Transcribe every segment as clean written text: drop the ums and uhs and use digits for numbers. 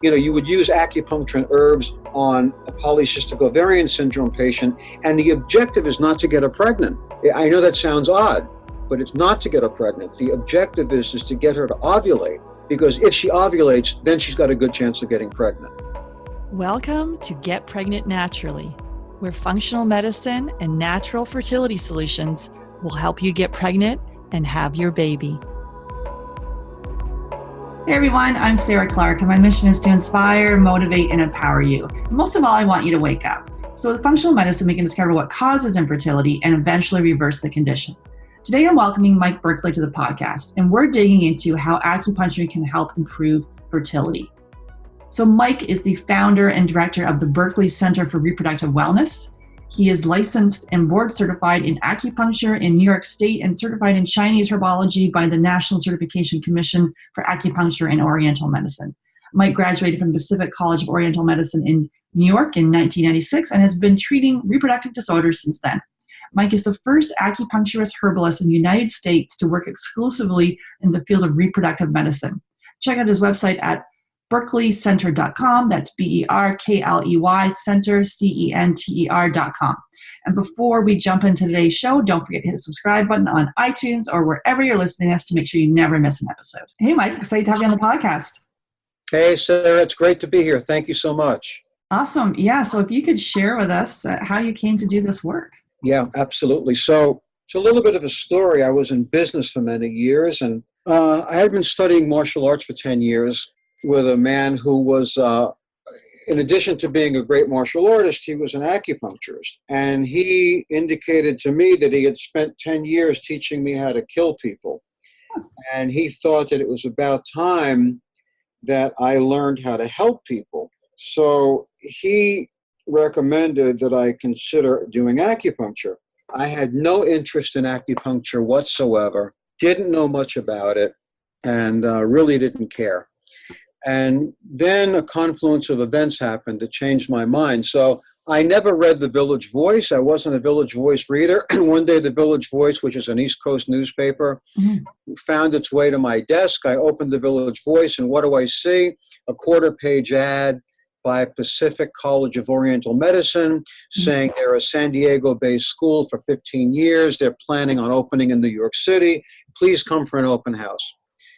You would use acupuncture and herbs on a polycystic ovarian syndrome patient, and the objective is not to get her pregnant. I know that sounds odd, but it's not to get her pregnant. The objective is to get her to ovulate, because if she ovulates, then she's got a good chance of getting pregnant. Welcome to Get Pregnant Naturally, where functional medicine and natural fertility solutions will help you get pregnant and have your baby. Hey everyone, I'm Sarah Clark, and my mission is to inspire, motivate, and empower you. Most of all, I want you to wake up. So with functional medicine, we can discover what causes infertility and eventually reverse the condition. Today, I'm welcoming Mike Berkley to the podcast, and we're digging into how acupuncture can help improve fertility. So Mike is the founder and director of the Berkley Center for Reproductive Wellness. He is licensed and board certified in acupuncture in New York State and certified in Chinese herbology by the National Certification Commission for Acupuncture and Oriental Medicine. Mike graduated from the Pacific College of Oriental Medicine in New York in 1996 and has been treating reproductive disorders since then. Mike is the first acupuncturist herbalist in the United States to work exclusively in the field of reproductive medicine. Check out his website at berkleycenter.com. That's Berkley Center, CENTER.com. And before we jump into today's show, don't forget to hit the subscribe button on iTunes or wherever you're listening to us to make sure you never miss an episode. Hey, Mike, excited to have you on the podcast. Hey, Sarah, it's great to be here. Thank you so much. Awesome. Yeah, so if you could share with us how you came to do this work. Yeah, absolutely. So it's a little bit of a story. I was in business for many years, and I had been studying martial arts for 10 years with a man who was, in addition to being a great martial artist, he was an acupuncturist. And he indicated to me that he had spent 10 years teaching me how to kill people. And he thought that it was about time that I learned how to help people. So he recommended that I consider doing acupuncture. I had no interest in acupuncture whatsoever, didn't know much about it, and really didn't care. And then a confluence of events happened that changed my mind. So I never read the Village Voice. I wasn't a Village Voice reader. And one day the Village Voice, which is an East Coast newspaper, found its way to my desk. I opened the Village Voice, and what do I see? A quarter-page ad by Pacific College of Oriental Medicine saying they're a San Diego-based school for 15 years. They're planning on opening in New York City. Please come for an open house.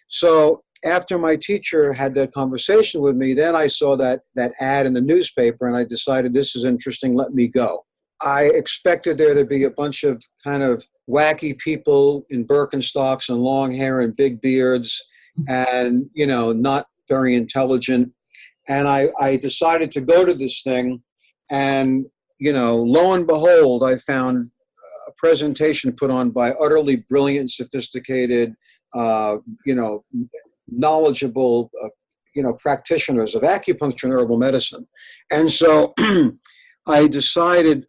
So after my teacher had that conversation with me, then I saw that ad in the newspaper, and I decided this is interesting, let me go. I expected there to be a bunch of kind of wacky people in Birkenstocks and long hair and big beards and, not very intelligent. And I decided to go to this thing, and, lo and behold, I found a presentation put on by utterly brilliant, sophisticated, knowledgeable, practitioners of acupuncture and herbal medicine. And so I decided,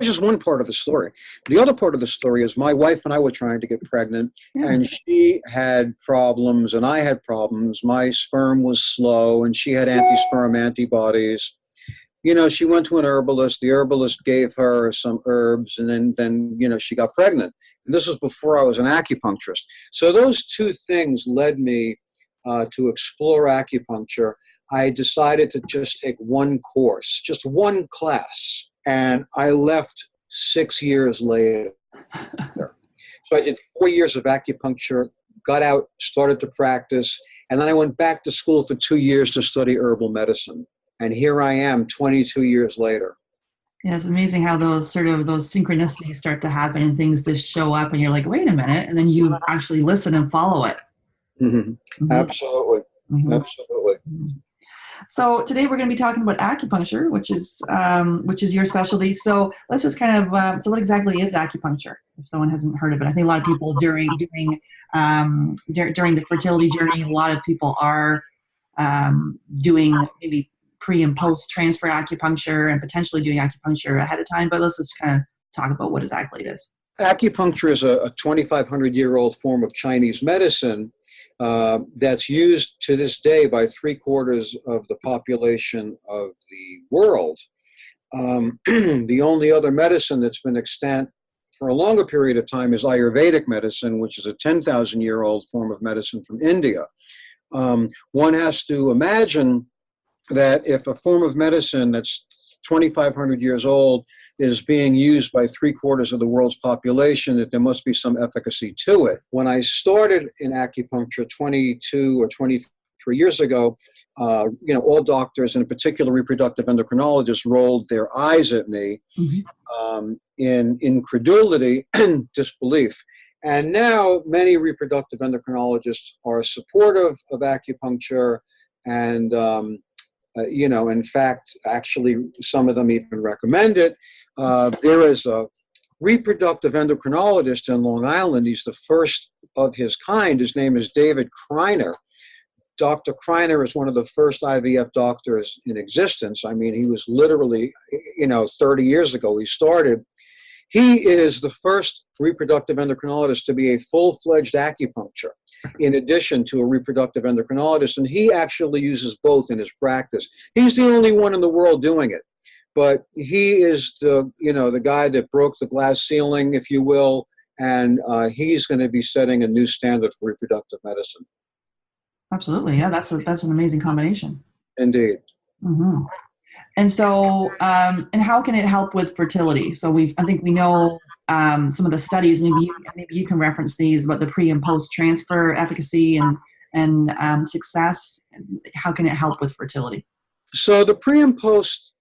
just one part of the story. The other part of the story is my wife and I were trying to get pregnant, and she had problems and I had problems. My sperm was slow and she had anti-sperm antibodies. She went to an herbalist. The herbalist gave her some herbs, and then she got pregnant. And this was before I was an acupuncturist. So those two things led me to explore acupuncture. I decided to just take one course, just one class, and I left 6 years later. So I did 4 years of acupuncture, got out, started to practice, and then I went back to school for 2 years to study herbal medicine. And here I am 22 years later. Yeah, it's amazing how those synchronicities start to happen and things just show up and you're like, wait a minute, and then you actually listen and follow it. Absolutely. Absolutely. So today we're going to be talking about acupuncture, which is your specialty. So let's just kind of, so what exactly is acupuncture? If someone hasn't heard of it, I think a lot of people during the fertility journey, a lot of people are doing maybe pre and post transfer acupuncture and potentially doing acupuncture ahead of time. But let's just kind of talk about what exactly it is. Acupuncture is a 2,500-year-old form of Chinese medicine that's used to this day by 3/4 of the population of the world. The only other medicine that's been extant for a longer period of time is Ayurvedic medicine, which is a 10,000-year-old form of medicine from India. One has to imagine that if a form of medicine that's 2,500 years old is being used by 3/4 of the world's population, that there must be some efficacy to it. When I started in acupuncture 22 or 23 years ago, all doctors, and in particular reproductive endocrinologists, rolled their eyes at me in incredulity and disbelief. And now many reproductive endocrinologists are supportive of acupuncture, and in fact, actually, some of them even recommend it. There is a reproductive endocrinologist in Long Island. He's the first of his kind. His name is David Kreiner. Dr. Kreiner is one of the first IVF doctors in existence. I mean, he was literally, 30 years ago he started. He is the first reproductive endocrinologist to be a full-fledged acupuncture, in addition to a reproductive endocrinologist, and he actually uses both in his practice. He's the only one in the world doing it, but he is the guy that broke the glass ceiling, if you will, and he's going to be setting a new standard for reproductive medicine. Absolutely, yeah, that's an amazing combination. Indeed. Mm-hmm. And so, and how can it help with fertility? So I think we know some of the studies. Maybe you can reference these about the pre and post transfer efficacy and success. How can it help with fertility? So the pre and post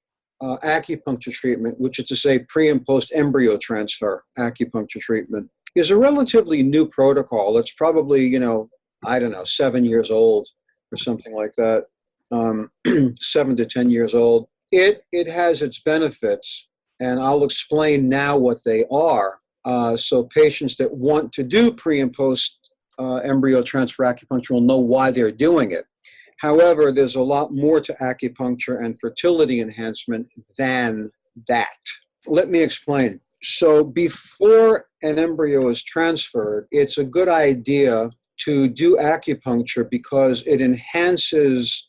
acupuncture treatment, which is to say pre and post embryo transfer acupuncture treatment, is a relatively new protocol. It's probably 7 years old or something like that. 7 to 10 years old. It has its benefits, and I'll explain now what they are. So patients that want to do pre and post embryo transfer acupuncture will know why they're doing it. However, there's a lot more to acupuncture and fertility enhancement than that. Let me explain. So before an embryo is transferred, it's a good idea to do acupuncture because it enhances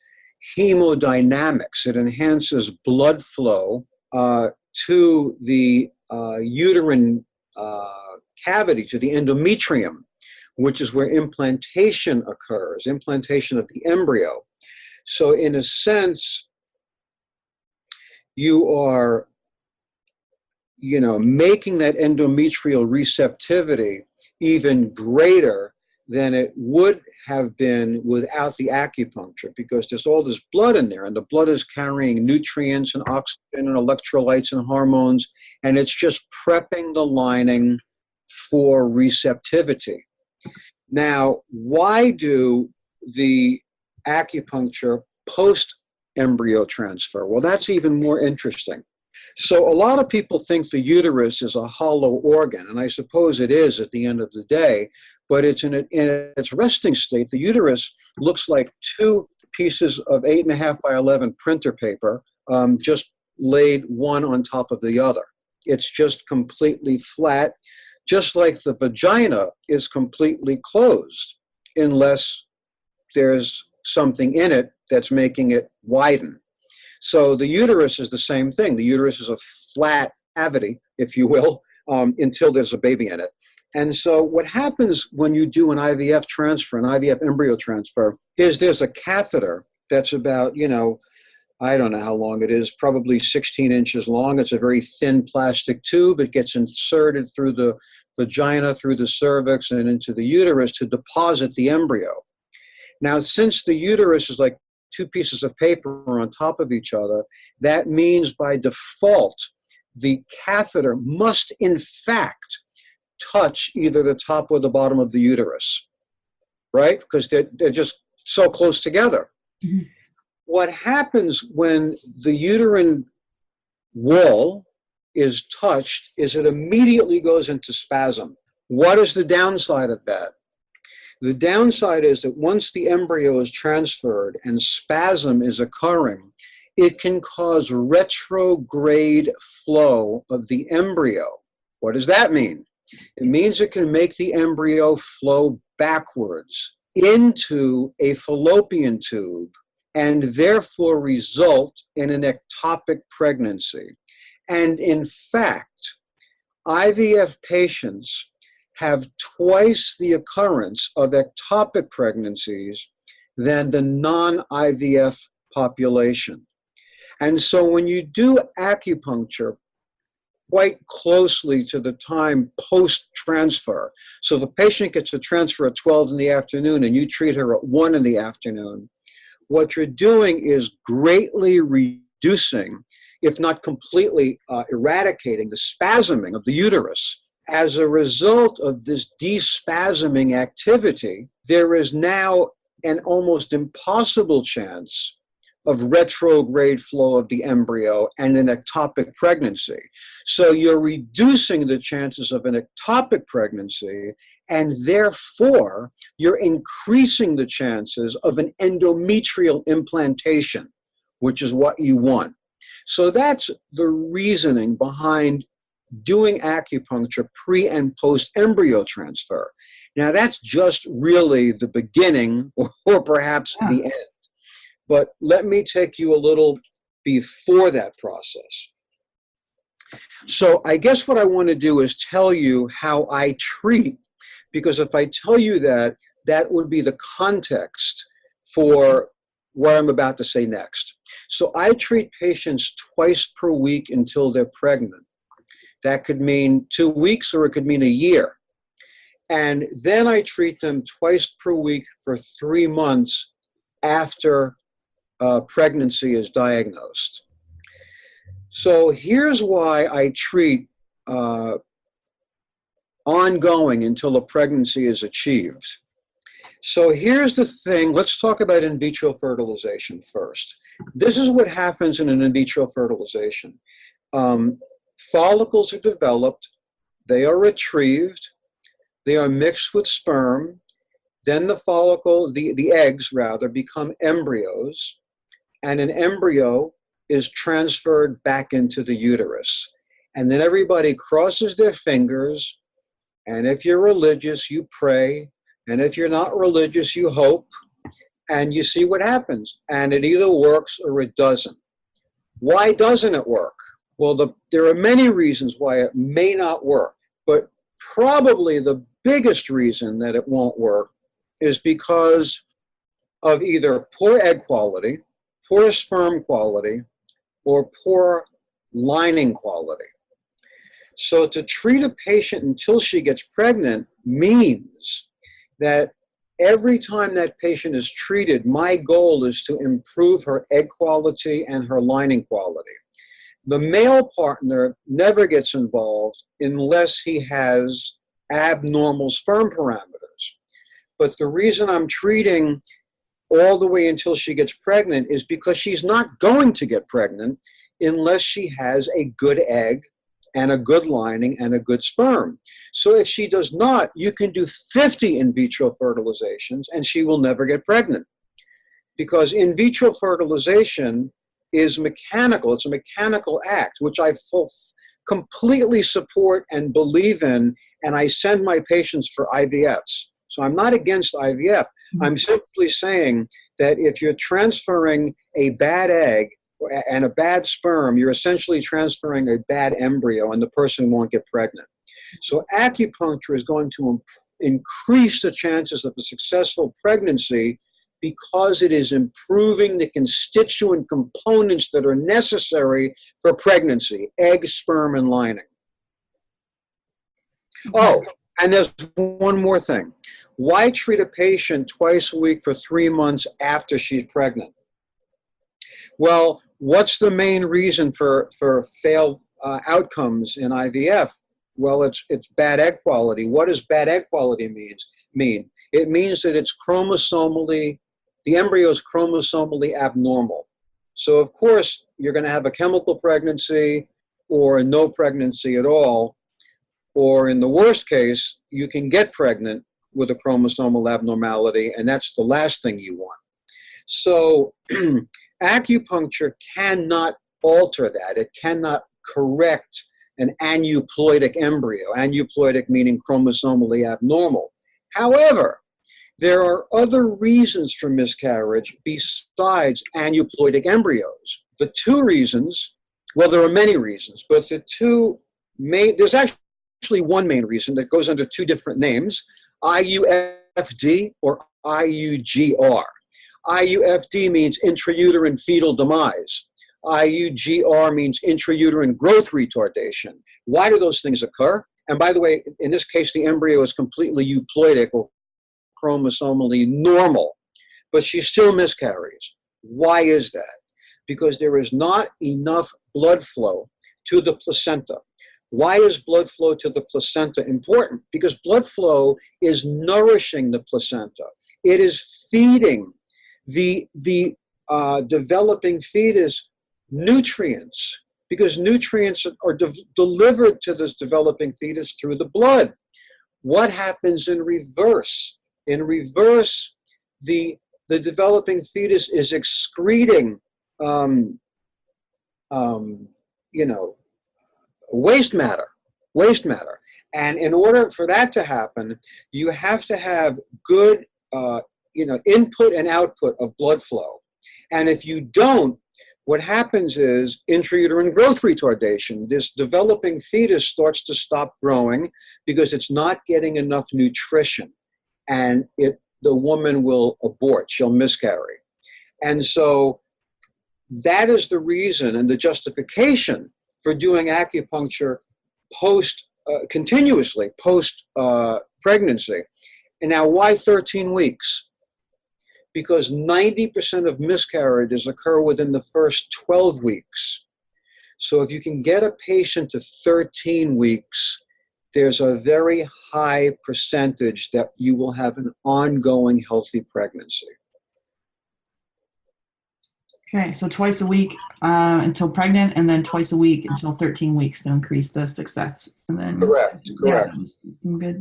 hemodynamics. It enhances blood flow to the uterine cavity, to the endometrium, which is where implantation occurs, implantation of the embryo. So in a sense, you are, making that endometrial receptivity even greater than it would have been without the acupuncture, because there's all this blood in there, and the blood is carrying nutrients and oxygen and electrolytes and hormones, and it's just prepping the lining for receptivity. Now, why do the acupuncture post-embryo transfer? Well, that's even more interesting. So a lot of people think the uterus is a hollow organ, and I suppose it is at the end of the day, but it's in its resting state. The uterus looks like two pieces of 8.5 by 11 printer paper, just laid one on top of the other. It's just completely flat, just like the vagina is completely closed, unless there's something in it that's making it widen. So the uterus is the same thing. The uterus is a flat cavity, if you will, until there's a baby in it. And so what happens when you do an IVF transfer, an IVF embryo transfer, is there's a catheter that's about, I don't know how long it is, probably 16 inches long. It's a very thin plastic tube. It gets inserted through the vagina, through the cervix, and into the uterus to deposit the embryo. Now, since the uterus is like two pieces of paper on top of each other, that means by default, the catheter must in fact touch either the top or the bottom of the uterus, right? Because they're just so close together. Mm-hmm. What happens when the uterine wall is touched is it immediately goes into spasm. What is the downside of that? The downside is that once the embryo is transferred and spasm is occurring, it can cause retrograde flow of the embryo. What does that mean? It means it can make the embryo flow backwards into a fallopian tube and therefore result in an ectopic pregnancy. And in fact, IVF patients have twice the occurrence of ectopic pregnancies than the non-IVF population. And so when you do acupuncture quite closely to the time post-transfer, so the patient gets a transfer at 12 in the afternoon and you treat her at 1 in the afternoon, what you're doing is greatly reducing, if not completely eradicating, the spasming of the uterus. As a result of this despasming activity, there is now an almost impossible chance of retrograde flow of the embryo and an ectopic pregnancy. So you're reducing the chances of an ectopic pregnancy, and therefore you're increasing the chances of an endometrial implantation, which is what you want. So that's the reasoning behind doing acupuncture pre and post embryo transfer. Now that's just really the beginning, or perhaps the end. But let me take you a little before that process. So I guess what I want to do is tell you how I treat, because if I tell you that, that would be the context for what I'm about to say next. So I treat patients twice per week until they're pregnant. That could mean 2 weeks or it could mean a year. And then I treat them twice per week for 3 months after pregnancy is diagnosed. So here's why I treat ongoing until a pregnancy is achieved. So here's the thing. Let's talk about in vitro fertilization first. This is what happens in an in vitro fertilization. Follicles are developed, they are retrieved, they are mixed with sperm, then the follicles, the eggs rather, become embryos, and an embryo is transferred back into the uterus. And then everybody crosses their fingers, and if you're religious, you pray, and if you're not religious, you hope, and you see what happens. And it either works or it doesn't. Why doesn't it work? Well, there are many reasons why it may not work, but probably the biggest reason that it won't work is because of either poor egg quality, poor sperm quality, or poor lining quality. So to treat a patient until she gets pregnant means that every time that patient is treated, my goal is to improve her egg quality and her lining quality. The male partner never gets involved unless he has abnormal sperm parameters. But the reason I'm treating all the way until she gets pregnant is because she's not going to get pregnant unless she has a good egg and a good lining and a good sperm. So if she does not, you can do 50 in vitro fertilizations and she will never get pregnant. Because in vitro fertilization is mechanical. It's a mechanical act, which I completely support and believe in, and I send my patients for IVFs. So I'm not against IVF. I'm simply saying that if you're transferring a bad egg and a bad sperm, you're essentially transferring a bad embryo, and the person won't get pregnant. So acupuncture is going to increase the chances of a successful pregnancy because it is improving the constituent components that are necessary for pregnancy: egg, sperm, and lining. Oh, and there's one more thing. Why treat a patient twice a week for 3 months after she's pregnant? Well, what's the main reason for failed outcomes in IVF? Well, it's bad egg quality. What does bad egg quality mean? It means that it's the embryo is chromosomally abnormal. So of course, you're going to have a chemical pregnancy or no pregnancy at all. Or in the worst case, you can get pregnant with a chromosomal abnormality, and that's the last thing you want. So acupuncture cannot alter that. It cannot correct an aneuploidic embryo, aneuploidic meaning chromosomally abnormal. However, there are other reasons for miscarriage besides aneuploidic embryos. The two reasons, well, there are many reasons, but there's actually one main reason that goes under two different names: IUFD or IUGR. IUFD means intrauterine fetal demise. IUGR means intrauterine growth retardation. Why do those things occur? And by the way, in this case, the embryo is completely euploidic or chromosomally normal, but she still miscarries. Why is that? Because there is not enough blood flow to the placenta. Why is blood flow to the placenta important? Because blood flow is nourishing the placenta. It is feeding the developing fetus nutrients, because nutrients are delivered to this developing fetus through the blood. What happens in reverse? In reverse, the developing fetus is excreting, waste matter. And in order for that to happen, you have to have good, input and output of blood flow. And if you don't, what happens is intrauterine growth retardation. This developing fetus starts to stop growing because it's not getting enough nutrition, and the woman will abort. She'll miscarry. And so that is the reason and the justification for doing acupuncture continuously post pregnancy. And now, why 13 weeks? Because 90% of miscarriages occur within the first 12 weeks. So if you can get a patient to 13 weeks, there's a very high percentage that you will have an ongoing healthy pregnancy. Okay, so twice a week until pregnant, and then twice a week until 13 weeks to increase the success. And then Correct. Yeah,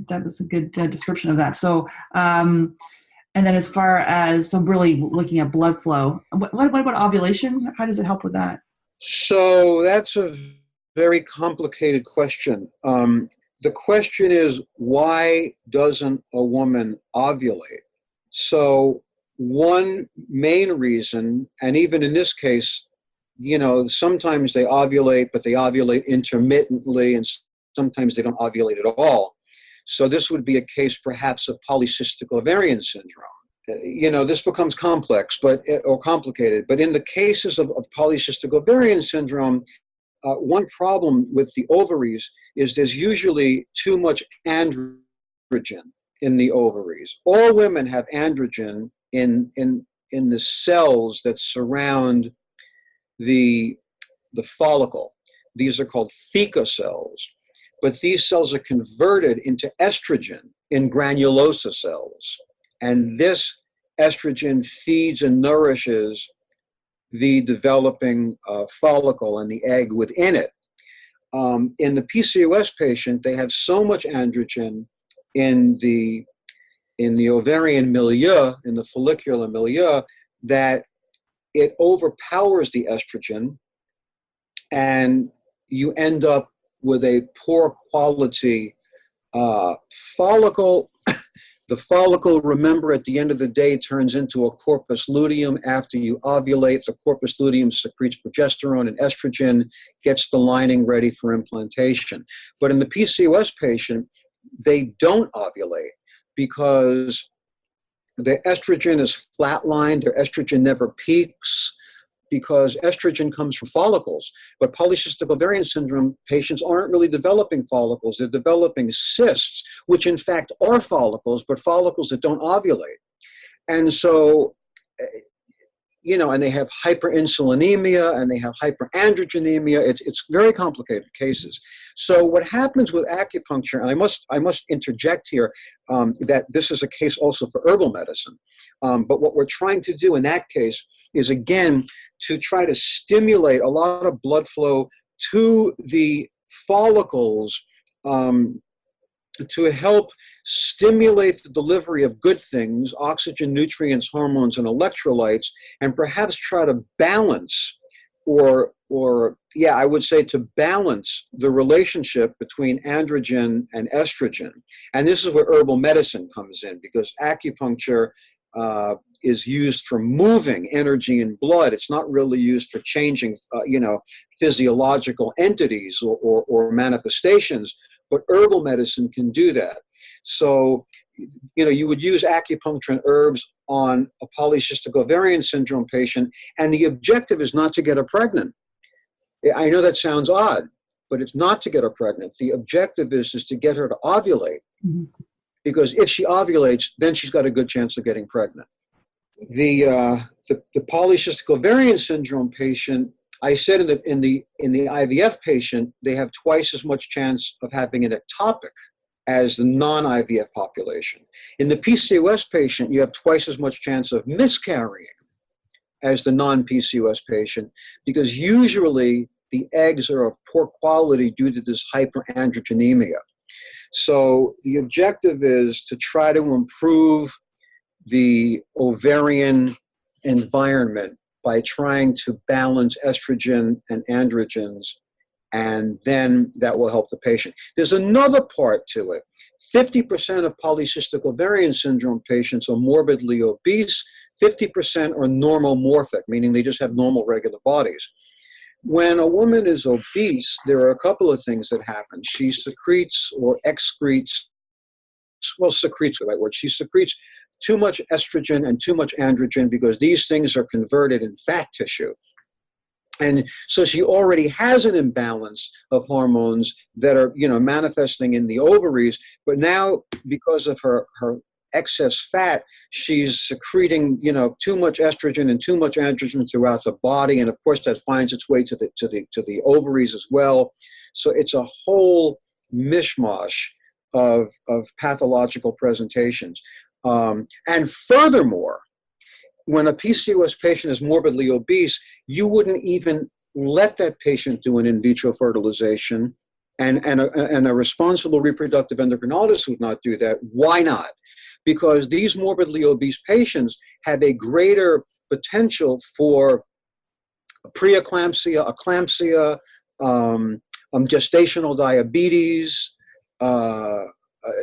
that was a good description of that. So, and then as far as, so really looking at blood flow, what about ovulation? How does it help with that? So that's a very complicated question. The question is, why doesn't a woman ovulate? So one main reason, and even in this case, sometimes they ovulate, but they ovulate intermittently, and sometimes they don't ovulate at all. So this would be a case perhaps of polycystic ovarian syndrome. This becomes complex, or complicated. But in the cases of polycystic ovarian syndrome, one problem with the ovaries is there's usually too much androgen in the ovaries. All women have androgen in the cells that surround the follicle. These are called theca cells. But these cells are converted into estrogen in granulosa cells. And this estrogen feeds and nourishes the developing follicle and the egg within it. In the PCOS patient, they have so much androgen in the ovarian milieu, in the follicular milieu, that it overpowers the estrogen, and you end up with a poor quality follicle. The follicle, remember, at the end of the day, turns into a corpus luteum. After you ovulate, the corpus luteum secretes progesterone and estrogen, gets the lining ready for implantation. But in the PCOS patient, they don't ovulate because the estrogen is flatlined, their estrogen never peaks, because estrogen comes from follicles. But polycystic ovarian syndrome patients aren't really developing follicles. They're developing cysts, which in fact are follicles, but follicles that don't ovulate. And so, and they have hyperinsulinemia and they have hyperandrogenemia. It's very complicated cases. So what happens with acupuncture, and I must interject here that this is a case also for herbal medicine. But what we're trying to do in that case is, again, to try to stimulate a lot of blood flow to the follicles, to help stimulate the delivery of good things, oxygen, nutrients, hormones, and electrolytes, and perhaps try to balance, I would say to balance the relationship between androgen and estrogen. And this is where herbal medicine comes in, because acupuncture is used for moving energy in blood. It's not really used for changing, physiological entities or manifestations. But herbal medicine can do that. So, you would use acupuncture and herbs on a polycystic ovarian syndrome patient, and the objective is not to get her pregnant. I know that sounds odd, but it's not to get her pregnant. The objective is to get her to ovulate, because if she ovulates, then she's got a good chance of getting pregnant. The polycystic ovarian syndrome patient, I said in the IVF patient, they have twice as much chance of having an ectopic as the non-IVF population. In the PCOS patient, you have twice as much chance of miscarrying as the non-PCOS patient, because usually the eggs are of poor quality due to this hyperandrogenemia. So the objective is to try to improve the ovarian environment by trying to balance estrogen and androgens, and then that will help the patient. There's another part to it. 50% of polycystic ovarian syndrome patients are morbidly obese, 50% are normomorphic, meaning they just have normal regular bodies. When a woman is obese, there are a couple of things that happen. She secretes or excretes, well, secretes the right word, she secretes too much estrogen and too much androgen, because these things are converted in fat tissue. And so she already has an imbalance of hormones that are, manifesting in the ovaries, but now because of her excess fat, she's secreting, too much estrogen and too much androgen throughout the body, and of course that finds its way to the ovaries as well. So it's a whole mishmash of pathological presentations. And furthermore, when a PCOS patient is morbidly obese, you wouldn't even let that patient do an in vitro fertilization, and a responsible reproductive endocrinologist would not do that. Why not? Because these morbidly obese patients have a greater potential for preeclampsia, eclampsia, gestational diabetes.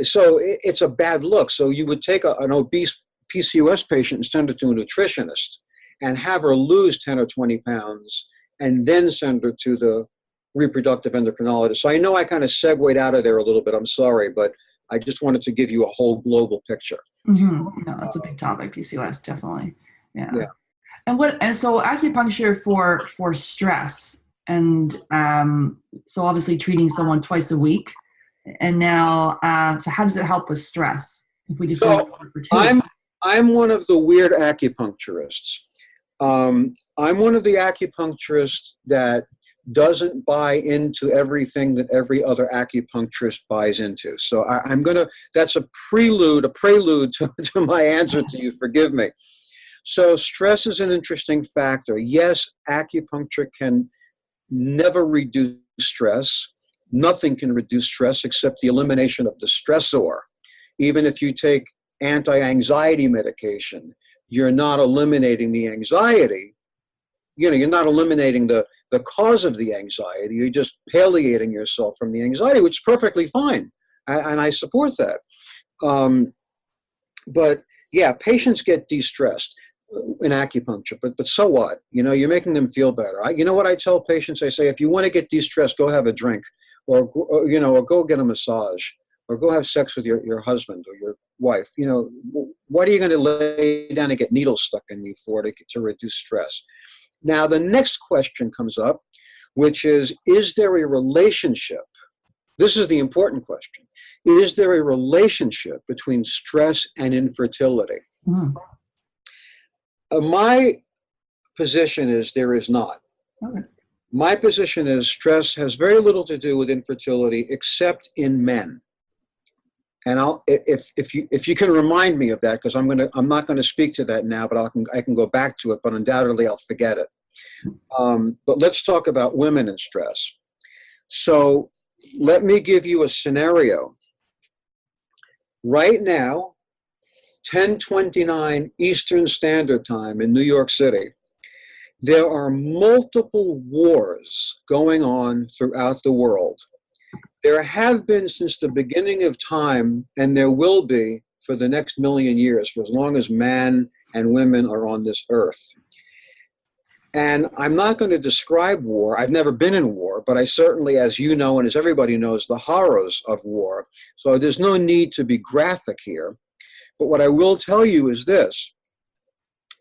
So it's a bad look. So you would take an obese PCOS patient and send her to a nutritionist and have her lose 10 or 20 pounds and then send her to the reproductive endocrinologist. So I know I kind of segued out of there a little bit. I'm sorry, but I just wanted to give you a whole global picture. No, that's a big topic, PCOS, definitely. Yeah. And so acupuncture for stress, and so obviously treating someone twice a week. And now, so how does it help with stress? If we just I'm one of the weird acupuncturists. I'm one of the acupuncturists that doesn't buy into everything that every other acupuncturist buys into. So that's a prelude to my answer to you, forgive me. So stress is an interesting factor. Yes, acupuncture can never reduce stress. Nothing can reduce stress except the elimination of the stressor. Even if you take anti-anxiety medication, you're not eliminating the anxiety. You're not eliminating the cause of the anxiety. You're just palliating yourself from the anxiety, which is perfectly fine. And I support that. But yeah, patients get de-stressed in acupuncture, but so what? You're making them feel better. You know what I tell patients? I say, if you want to get de-stressed, go have a drink, or go get a massage, or go have sex with your husband or your wife. What are you going to lay down and get needles stuck in you for to reduce stress? Now, the next question comes up, which is there a relationship? This is the important question. Is there a relationship between stress and infertility? My position is there is not. Okay. My position is stress has very little to do with infertility except in men. And if you can remind me of that, because I'm not going to speak to that now, but I can go back to it, but undoubtedly I'll forget it. But let's talk about women and stress. So let me give you a scenario. Right now, 10:29 Eastern Standard Time in New York City, there are multiple wars going on throughout the world. There have been since the beginning of time, and there will be for the next million years, for as long as man and women are on this earth. And I'm not going to describe war. I've never been in war, but I certainly, as you know and as everybody knows, the horrors of war. So there's no need to be graphic here. But what I will tell you is this: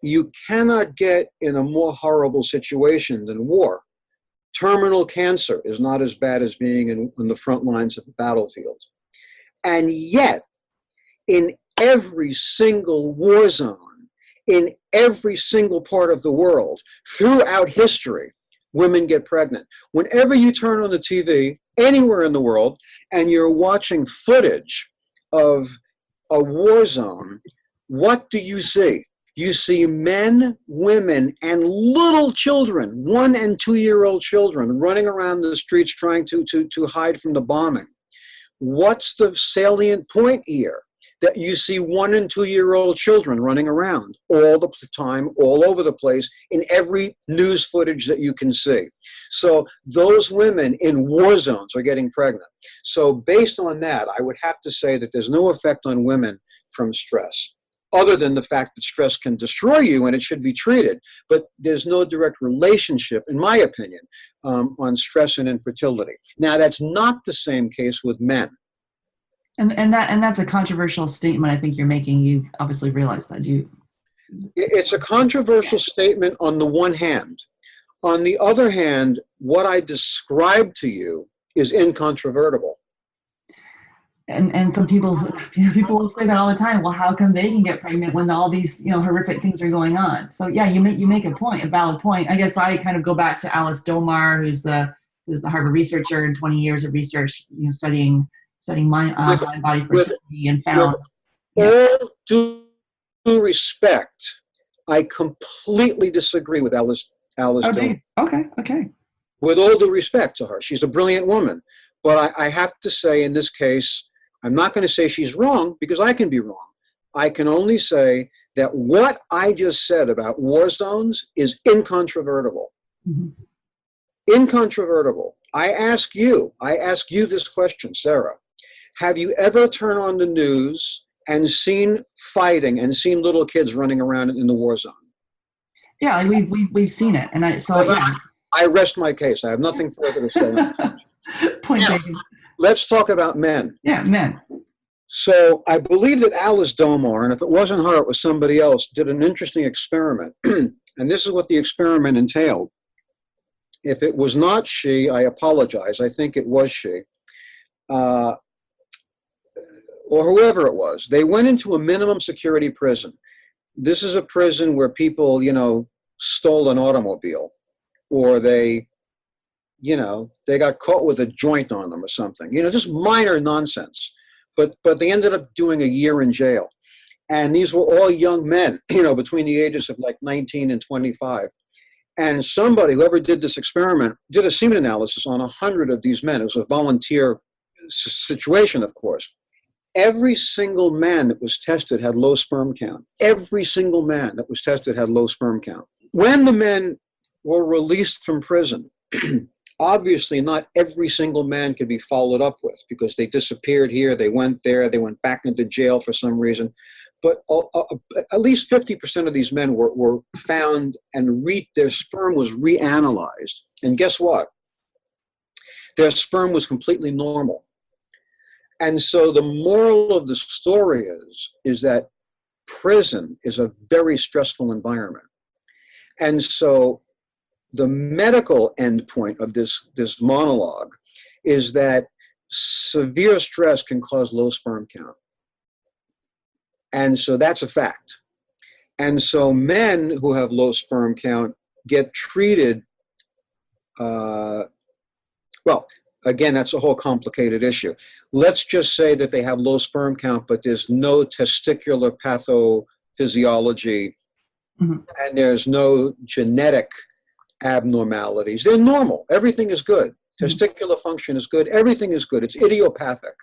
you cannot get in a more horrible situation than war. Terminal cancer is not as bad as being in the front lines of the battlefield. And yet, in every single war zone, in every single part of the world, throughout history, women get pregnant. Whenever you turn on the TV, anywhere in the world, and you're watching footage of a war zone, what do you see? You see men, women, and little children, 1 and 2 year old children, running around the streets trying to hide from the bombing. What's the salient point here? That you see 1 and 2 year old children running around all the time, all over the place, in every news footage that you can see. So those women in war zones are getting pregnant. So based on that, I would have to say that there's no effect on women from stress, other than the fact that stress can destroy you and it should be treated. But there's no direct relationship, in my opinion, on stress and infertility. Now, that's not the same case with men. And that's a controversial statement I think you're making. You obviously realize that. It's a controversial statement on the one hand. On the other hand, what I described to you is incontrovertible. And some people will say that all the time. Well, how come they can get pregnant when all these horrific things are going on? So yeah, you make a point, a valid point. I guess I kind of go back to Alice Domar, who's the Harvard researcher in 20 years of research, studying mind body fertility, and found. All due respect, I completely disagree with Alice Domar. Okay. With all due respect to her, she's a brilliant woman. But I have to say, in this case, I'm not going to say she's wrong, because I can be wrong. I can only say that what I just said about war zones is incontrovertible. Mm-hmm. Incontrovertible. I ask you this question, Sarah. Have you ever turned on the news and seen fighting and seen little kids running around in the war zone? Yeah, we've seen it, and I rest my case. I have nothing further to say. Point taken. Let's talk about men. Yeah, men. So I believe that Alice Domar, and if it wasn't her, it was somebody else, did an interesting experiment. And this is what the experiment entailed. If it was not she, I apologize. I think it was she. Or whoever it was. They went into a minimum security prison. This is a prison where people, stole an automobile, or they got caught with a joint on them or something, just minor nonsense. But they ended up doing a year in jail. And these were all young men, between the ages of like 19 and 25. And somebody, whoever did this experiment, did a semen analysis on 100 of these men. It was a volunteer situation, of course. Every single man that was tested had low sperm count. Every single man that was tested had low sperm count. When the men were released from prison, obviously not every single man could be followed up with, because they disappeared here, they went there, they went back into jail for some reason. But at least 50% of these men were found, and their sperm was reanalyzed. And guess what? Their sperm was completely normal. And so the moral of the story is that prison is a very stressful environment. And so the medical endpoint of this monologue is that severe stress can cause low sperm count. And so that's a fact. And so men who have low sperm count get treated, again, that's a whole complicated issue. Let's just say that they have low sperm count, but there's no testicular pathophysiology, mm-hmm. and there's no genetic abnormalities. They're normal. Everything is good. Testicular function is good. Everything is good. It's idiopathic.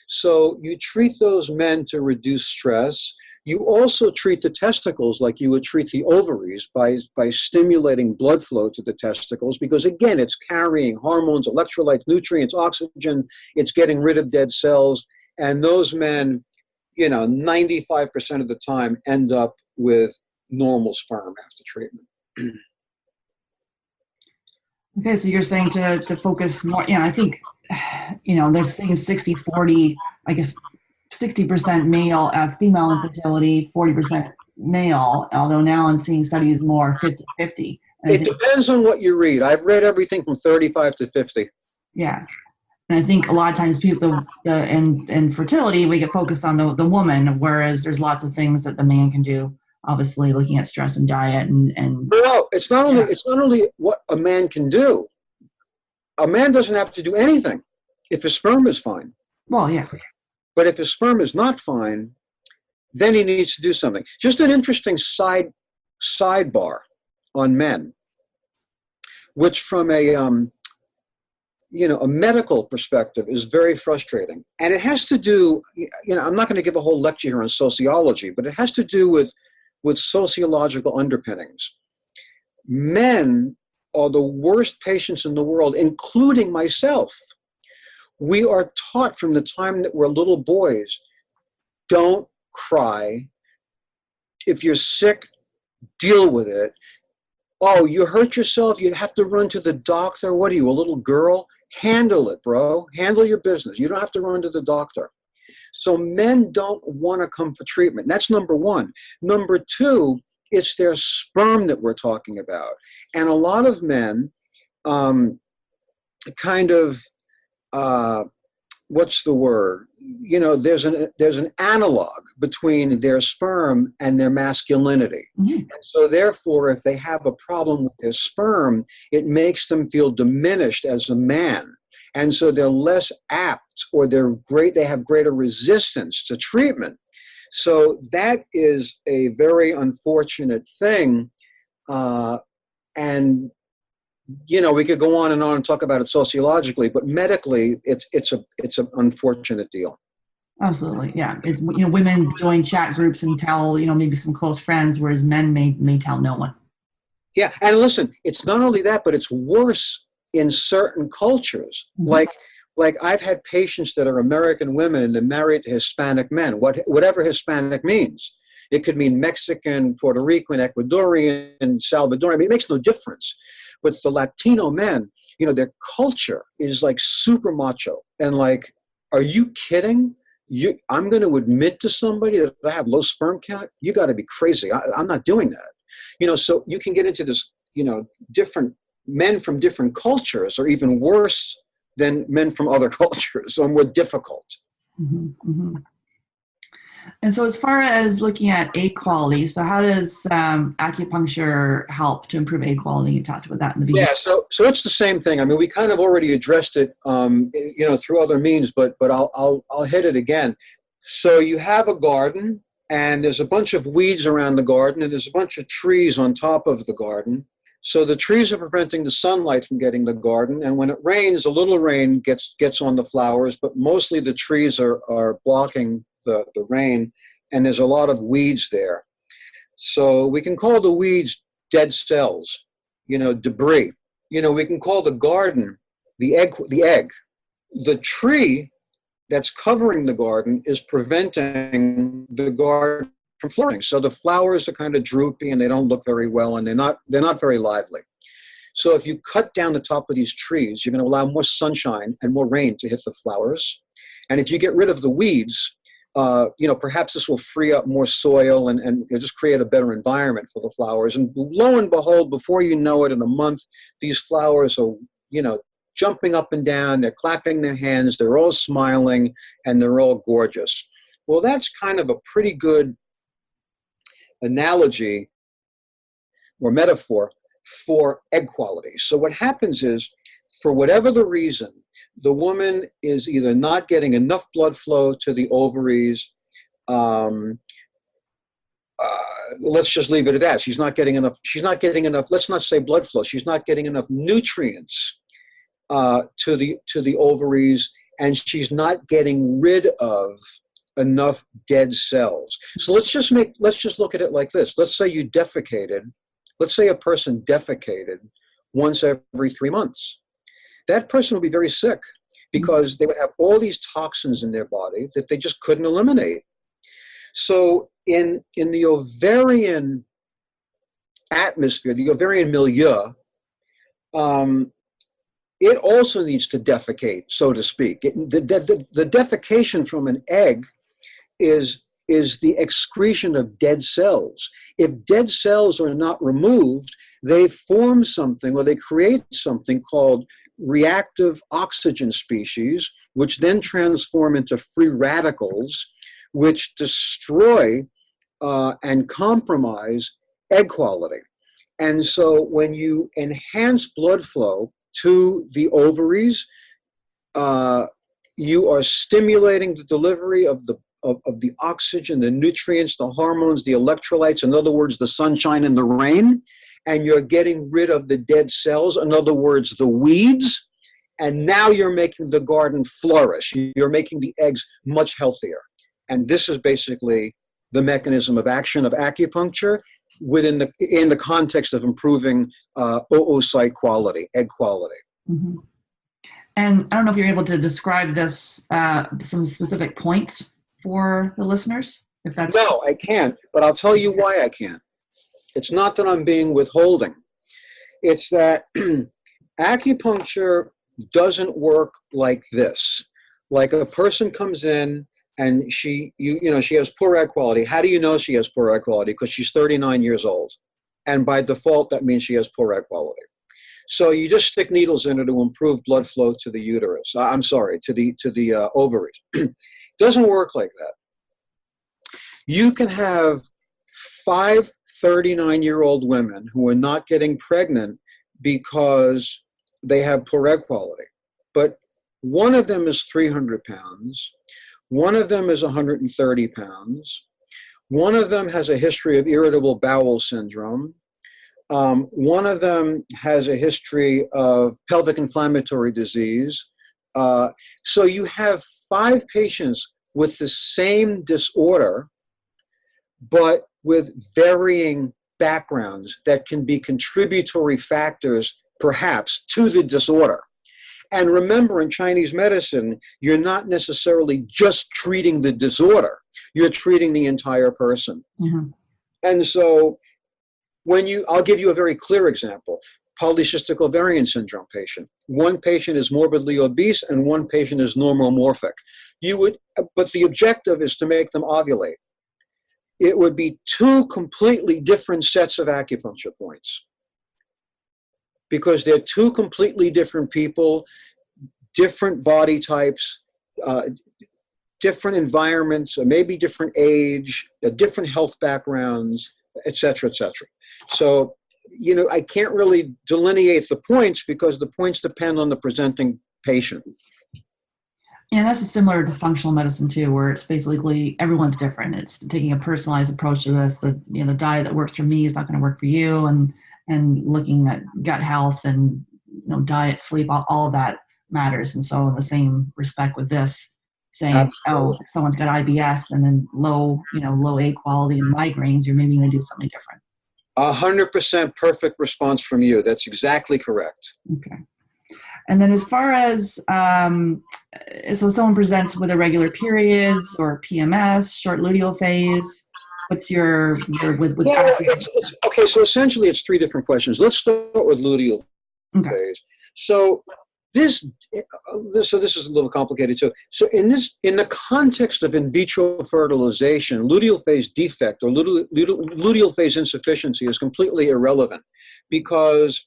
So you treat those men to reduce stress. You also treat the testicles like you would treat the ovaries by stimulating blood flow to the testicles, because again, it's carrying hormones, electrolytes, nutrients, oxygen. It's getting rid of dead cells. And those men, 95% of the time end up with normal sperm after treatment. Okay, so you're saying to focus more, I think, there's things 60-40, I guess 60% male, female infertility, 40% male, although now I'm seeing studies more 50-50. It depends on what you read. I've read everything from 35 to 50. Yeah. And I think a lot of times people in fertility, we get focused on the woman, whereas there's lots of things that the man can do, obviously looking at stress and diet and Well, it's not only what a man can do. A man doesn't have to do anything if his sperm is fine. well, yeah. But if his sperm is not fine, then he needs to do something. Just an interesting sidebar on men, which from a medical perspective is very frustrating. And it has to do, I'm not going to give a whole lecture here on sociology, but it has to do with sociological underpinnings. Men are the worst patients in the world, including myself. We are taught from the time that we're little boys, don't cry. If you're sick, deal with it. Oh, you hurt yourself, you have to run to the doctor. What are you, a little girl? Handle it, bro. Handle your business. You don't have to run to the doctor. So men don't want to come for treatment. That's number one. Number two, it's their sperm that we're talking about. And a lot of men what's the word? There's an analog between their sperm and their masculinity. Mm-hmm. And so therefore, if they have a problem with their sperm, it makes them feel diminished as a man. And so they're less apt, or they have greater resistance to treatment. So that is a very unfortunate thing. And we could go on and talk about it sociologically, but medically, it's an unfortunate deal. Absolutely, yeah. It's, women join chat groups and tell maybe some close friends, whereas men may tell no one. Yeah, and listen, it's not only that, but it's worse in certain cultures. Mm-hmm. Like I've had patients that are American women and they're married to Hispanic men. Whatever Hispanic means. It could mean Mexican, Puerto Rican, Ecuadorian, Salvadorian. I mean, it makes no difference. But the Latino men, their culture is like super macho. And like, are you kidding? I'm going to admit to somebody that I have low sperm count? You got to be crazy. I'm not doing that. So you can get into this, different men from different cultures are even worse than men from other cultures, or more difficult. Mm-hmm, mm-hmm. And so as far as looking at egg quality, so how does acupuncture help to improve egg quality? You talked about that in the beginning. Yeah, so it's the same thing. I mean, we kind of already addressed it, through other means, but I'll hit it again. So you have a garden, and there's a bunch of weeds around the garden, and there's a bunch of trees on top of the garden. So the trees are preventing the sunlight from getting the garden, and when it rains, a little rain gets on the flowers, but mostly the trees are blocking the rain, and there's a lot of weeds there. So we can call the weeds dead cells, debris. We can call the garden the egg. The tree that's covering the garden is preventing the garden from flourishing. So the flowers are kind of droopy and they don't look very well, and they're not very lively. So if you cut down the top of these trees, you're going to allow more sunshine and more rain to hit the flowers. And if you get rid of the weeds, perhaps this will free up more soil and just create a better environment for the flowers. And lo and behold, before you know it, in a month, these flowers are, jumping up and down, they're clapping their hands, they're all smiling, and they're all gorgeous. Well, that's kind of a pretty good analogy or metaphor for egg quality. So what happens is, for whatever the reason, the woman is either not getting enough blood flow to the ovaries. Let's just leave it at that. She's not getting enough. Let's not say blood flow. She's not getting enough nutrients to the ovaries, and she's not getting rid of enough dead cells. So let's just look at it like this. Let's say you defecated. Let's say a person defecated once every 3 months. That person will be very sick because they would have all these toxins in their body that they just couldn't eliminate. So in the ovarian atmosphere, the ovarian milieu, it also needs to defecate, so to speak. The defecation from an egg is the excretion of dead cells. If dead cells are not removed, they form something, or they create something called reactive oxygen species, which then transform into free radicals, which destroy and compromise egg quality. And so when you enhance blood flow to the ovaries, you are stimulating the delivery of the oxygen, the nutrients, the hormones, the electrolytes, in other words, the sunshine and the rain, and you're getting rid of the dead cells, in other words, the weeds, and now you're making the garden flourish. You're making the eggs much healthier. And this is basically the mechanism of action of acupuncture in the context of improving oocyte quality, egg quality. Mm-hmm. And I don't know if you're able to describe this, some specific points for the listeners, if that's... No, I can't, but I'll tell you why I can't. It's not that I'm being withholding. It's that acupuncture doesn't work like this. Like a person comes in and she has poor egg quality. How do you know she has poor egg quality? Because she's 39 years old. And by default, that means she has poor egg quality. So you just stick needles in her to improve blood flow to the uterus. To the ovaries. It doesn't work like that. You can have 5 39-year-old women who are not getting pregnant because they have poor egg quality. But one of them is 300 pounds. One of them is 130 pounds. One of them has a history of irritable bowel syndrome. One of them has a history of pelvic inflammatory disease. So you have 5 patients with the same disorder, but with varying backgrounds that can be contributory factors, perhaps, to the disorder. And remember, in Chinese medicine, you're not necessarily just treating the disorder. You're treating the entire person. Mm-hmm. And so I'll give you a very clear example. Polycystic ovarian syndrome patient. One patient is morbidly obese and one patient is normomorphic. But the objective is to make them ovulate. It would be 2 completely different sets of acupuncture points, because they're 2 completely different people, different body types, different environments, maybe different age, different health backgrounds, et cetera, et cetera. So, I can't really delineate the points because the points depend on the presenting patient. And that's similar to functional medicine too, where it's basically everyone's different. It's taking a personalized approach to this. The diet that works for me is not going to work for you, and looking at gut health and diet, sleep, all of that matters. And so in the same respect with this, saying, Absolutely. if someone's got IBS and then low egg quality and migraines, you're maybe going to do something different. 100% perfect response from you. That's exactly correct. Okay. And then as far as, so someone presents with irregular periods or PMS, short luteal phase, what's your okay, so essentially it's 3 different questions. Let's start with luteal phase. So this is a little complicated too. So in the context of in vitro fertilization, luteal phase defect or luteal phase insufficiency is completely irrelevant, because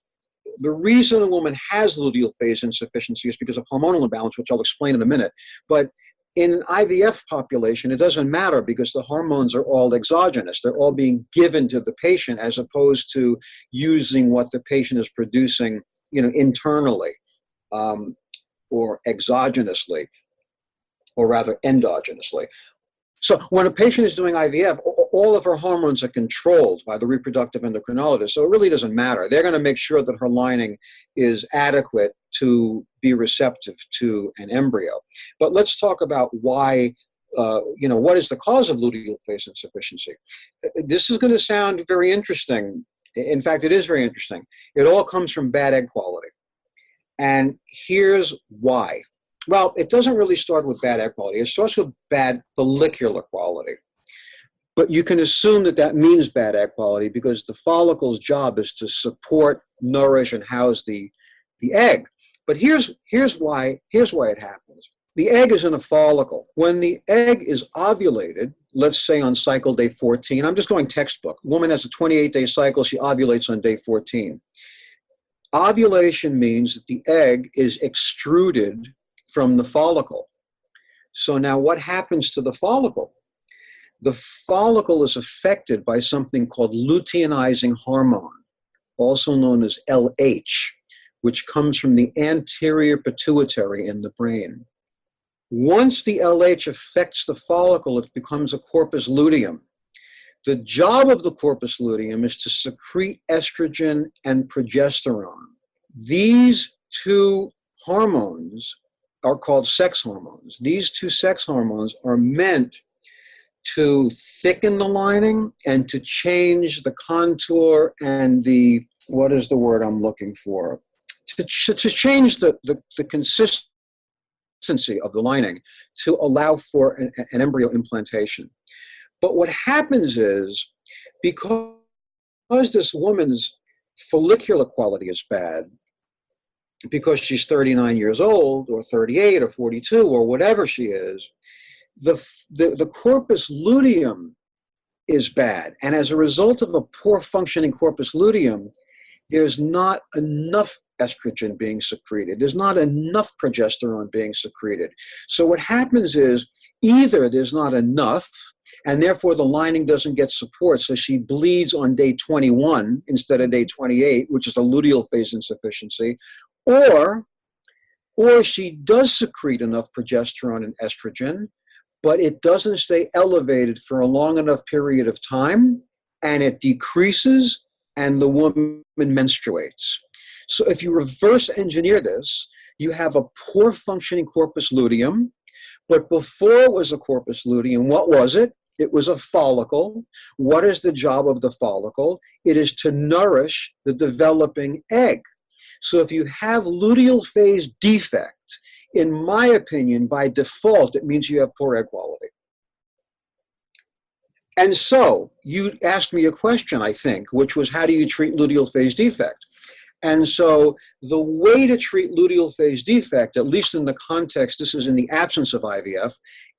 the reason a woman has luteal phase insufficiency is because of hormonal imbalance, which I'll explain in a minute. But in an IVF population, it doesn't matter because the hormones are all exogenous. They're all being given to the patient as opposed to using what the patient is producing, internally, or exogenously, or rather endogenously. So when a patient is doing IVF, all of her hormones are controlled by the reproductive endocrinologist, so it really doesn't matter. They're going to make sure that her lining is adequate to be receptive to an embryo. But let's talk about why, what is the cause of luteal phase insufficiency? This is going to sound very interesting. In fact, it is very interesting. It all comes from bad egg quality. And here's why. Well, it doesn't really start with bad egg quality. It starts with bad follicular quality. But you can assume that means bad egg quality because the follicle's job is to support, nourish, and house the egg. But here's why it happens. the egg is in a follicle. When the egg is ovulated, let's say on cycle day 14, I'm just going textbook. Woman has a 28-day cycle. She ovulates on day 14. Ovulation means that the egg is extruded from the follicle. So now what happens to the follicle? The follicle is affected by something called luteinizing hormone, also known as LH, which comes from the anterior pituitary in the brain. Once the LH affects the follicle, it becomes a corpus luteum. The job of the corpus luteum is to secrete estrogen and progesterone. These two hormones are called sex hormones. These two sex hormones are meant to thicken the lining and to change the contour and the, what is the word I'm looking for? To change the consistency of the lining to allow for an embryo implantation. But what happens is, because this woman's follicular quality is bad, because she's 39 years old or 38 or 42 or whatever she is, the corpus luteum is bad. And as a result of a poor functioning corpus luteum, there's not enough estrogen being secreted. There's not enough progesterone being secreted. So what happens is either there's not enough, and therefore the lining doesn't get support, so she bleeds on day 21 instead of day 28, which is a luteal phase insufficiency, or she does secrete enough progesterone and estrogen, but it doesn't stay elevated for a long enough period of time, and it decreases, and the woman menstruates. So if you reverse engineer this, you have a poor functioning corpus luteum, but before it was a corpus luteum, what was it? It was a follicle. What is the job of the follicle? It is to nourish the developing egg. So if you have luteal phase defect, in my opinion, by default, it means you have poor egg quality. And so you asked me a question, I think, which was, how do you treat luteal phase defect? And so the way to treat luteal phase defect, at least in the context, this is in the absence of IVF,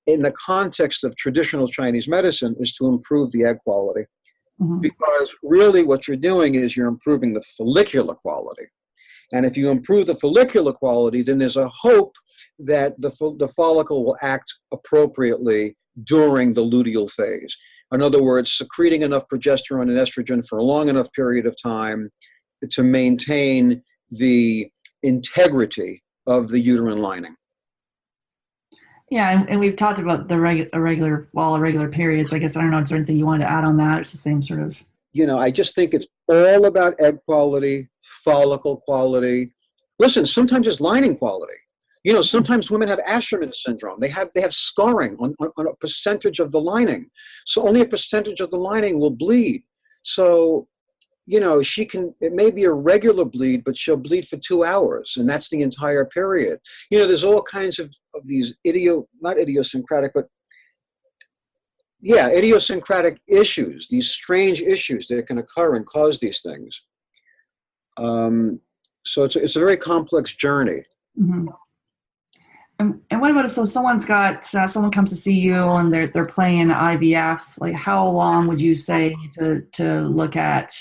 in the context of traditional Chinese medicine, is to improve the egg quality. Mm-hmm. Because really what you're doing is you're improving the follicular quality. And if you improve the follicular quality, then there's a hope that the follicle will act appropriately during the luteal phase. In other words, secreting enough progesterone and estrogen for a long enough period of time to maintain the integrity of the uterine lining. Yeah, and we've talked about the irregular periods. I guess, I don't know, is there anything you wanted to add on that? It's the same sort of... I just think it's all about egg quality, follicle quality. Listen, sometimes it's lining quality. Sometimes women have Asherman syndrome. They have scarring on a percentage of the lining. So only a percentage of the lining will bleed. So, it may be a regular bleed, but she'll bleed for 2 hours, and that's the entire period. There's all kinds of these idiosyncratic issues, these strange issues that can occur and cause these things. So it's a very complex journey. Mm-hmm. And what about, so someone comes to see you and they're playing IVF, like how long would you say to look at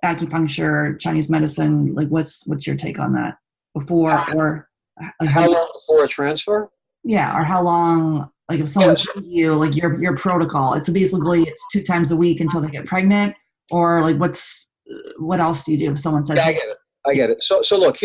acupuncture, Chinese medicine? Like what's your take on that? Before or like how long before a transfer? Yeah, or how long, like if someone sees you, like your protocol, it's 2 times a week until they get pregnant, or like what else do you do if someone says? Yeah, I get it. So look,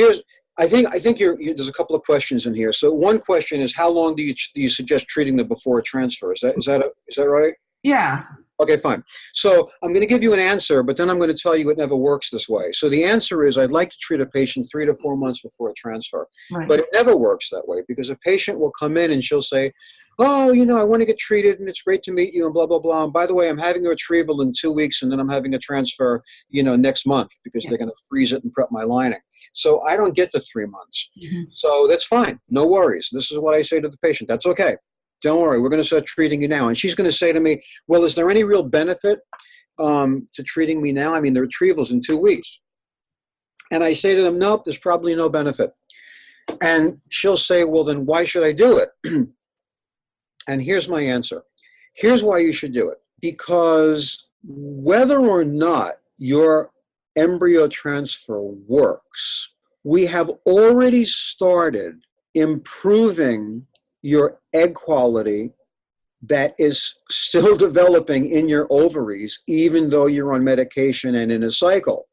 I think there's a couple of questions in here. So one question is, how long do you suggest treating them before a transfer? Is that right? Yeah. Okay, fine. So I'm going to give you an answer, but then I'm going to tell you it never works this way. So the answer is, I'd like to treat a patient 3 to 4 months before a transfer. Right. But it never works that way, because a patient will come in and she'll say, oh, I want to get treated and it's great to meet you and blah, blah, blah. And by the way, I'm having a retrieval in 2 weeks and then I'm having a transfer, next month, because they're going to freeze it and prep my lining. So I don't get the 3 months. Mm-hmm. So that's fine. No worries. This is what I say to the patient. That's okay. Don't worry, we're going to start treating you now. And she's going to say to me, well, is there any real benefit to treating me now? I mean, the retrieval's in 2 weeks. And I say to them, nope, there's probably no benefit. And she'll say, well, then why should I do it? And here's my answer. Here's why you should do it. Because whether or not your embryo transfer works, we have already started improving your egg quality that is still developing in your ovaries, even though you're on medication and in a cycle.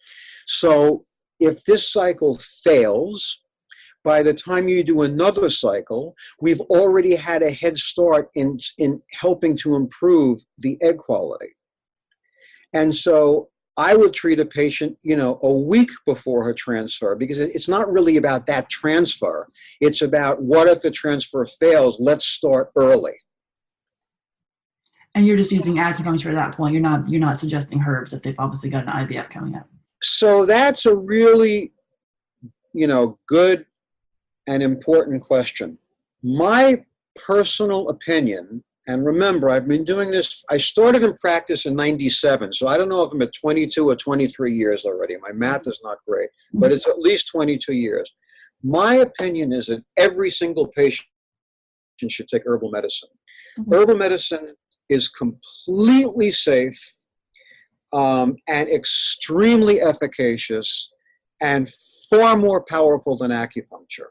So if this cycle fails, by the time you do another cycle, we've already had a head start in helping to improve the egg quality. And so I would treat a patient, a week before her transfer, because it's not really about that transfer. It's about, what if the transfer fails? Let's start early. And you're just using acupuncture at that point. You're not suggesting herbs if they've obviously got an IVF coming up. So that's a really, good and important question. My personal opinion, and remember, I've been doing this, I started in practice in 97, so I don't know if I'm at 22 or 23 years already. My math is not great, but it's at least 22 years. My opinion is that every single patient should take herbal medicine. Herbal medicine is completely safe and extremely efficacious and far more powerful than acupuncture.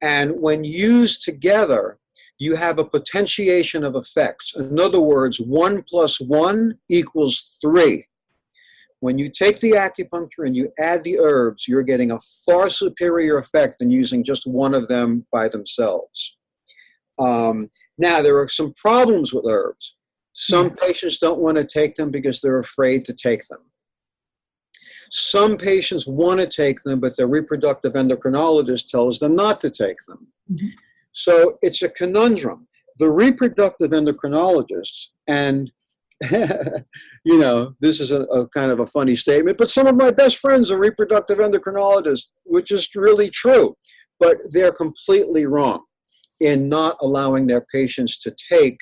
And when used together, you have a potentiation of effects. In other words, 1 + 1 = 3. When you take the acupuncture and you add the herbs, you're getting a far superior effect than using just one of them by themselves. Now, there are some problems with herbs. Some patients don't want to take them because they're afraid to take them. Some patients want to take them, but their reproductive endocrinologist tells them not to take them. So it's a conundrum. The reproductive endocrinologists, and this is a kind of a funny statement, but some of my best friends are reproductive endocrinologists, which is really true, but they're completely wrong in not allowing their patients to take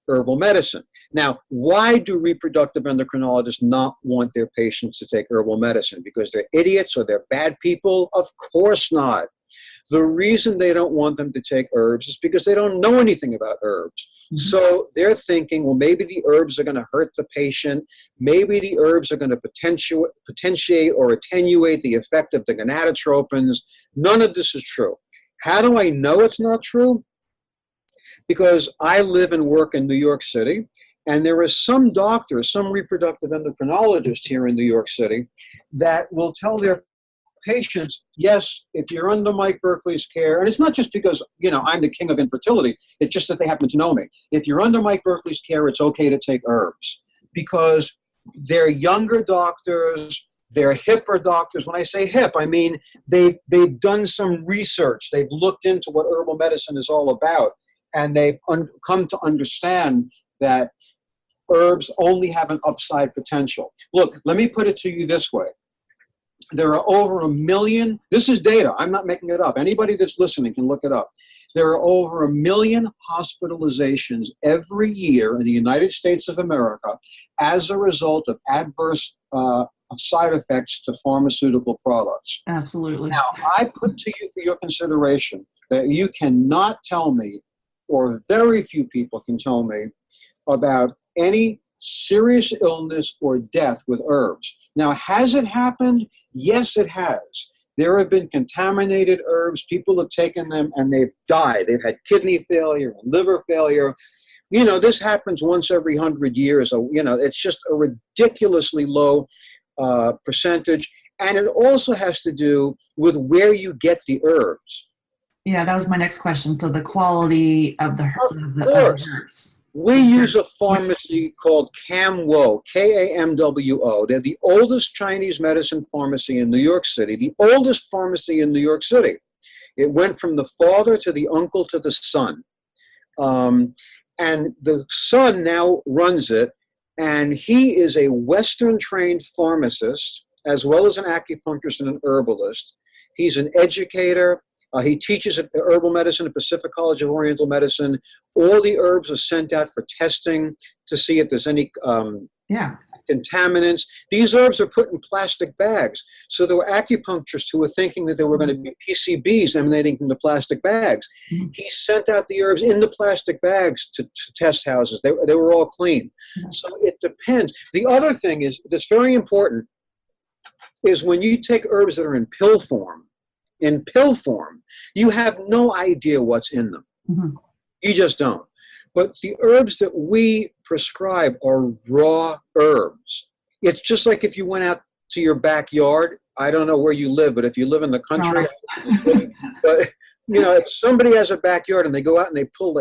herbal medicine. Now, why do reproductive endocrinologists not want their patients to take herbal medicine? Because they're idiots or they're bad people? Of course not. The reason they don't want them to take herbs is because they don't know anything about herbs. So they're thinking, well, maybe the herbs are going to hurt the patient. Maybe the herbs are going to potentiate or attenuate the effect of the gonadotropins. None of this is true. How do I know it's not true? Because I live and work in New York City, and there are some doctors, some reproductive endocrinologists here in New York City that will tell their patients, yes, if you're under Mike Berkley's care, and it's not just because, I'm the king of infertility, it's just that they happen to know me. If you're under Mike Berkley's care, it's okay to take herbs, because they're younger doctors, they're hipper doctors. When I say hip, I mean they've done some research. They've looked into what herbal medicine is all about, and they've come to understand that herbs only have an upside potential. Look, let me put it to you this way. There are over 1 million, this is data, I'm not making it up. Anybody that's listening can look it up. There are over 1 million hospitalizations every year in the United States of America as a result of adverse side effects to pharmaceutical products. Absolutely. Now, I put to you for your consideration that you cannot tell me, or very few people can tell me, about any serious illness or death with herbs. Now, has it happened? Yes, it has. There have been contaminated herbs. People have taken them and they've died. They've had kidney failure and liver failure. This happens once every 100 years. It's just a ridiculously low percentage. And it also has to do with where you get the herbs. Yeah, that was my next question. So the quality of the herbs. We use a pharmacy called Kamwo, Kamwo. They're the oldest Chinese medicine pharmacy in New York City, the oldest pharmacy in New York City. It went from the father to the uncle to the son. And the son now runs it, and he is a Western-trained pharmacist, as well as an acupuncturist and an herbalist. He's an educator. He teaches at herbal medicine at Pacific College of Oriental Medicine. All the herbs are sent out for testing to see if there's any Yeah. contaminants. These herbs are put in plastic bags. So there were acupuncturists who were thinking that there were going to be PCBs emanating from the plastic bags. Mm-hmm. He sent out the herbs in the plastic bags to test houses. They were all clean. Mm-hmm. So it depends. The other thing is that's very important is when you take herbs that are in pill form, you have no idea what's in them. Mm-hmm. You just don't. But the herbs that we prescribe are raw herbs. It's just like if you went out to your backyard. I don't know where you live, but if you live in the country, but if somebody has a backyard and they go out and they pull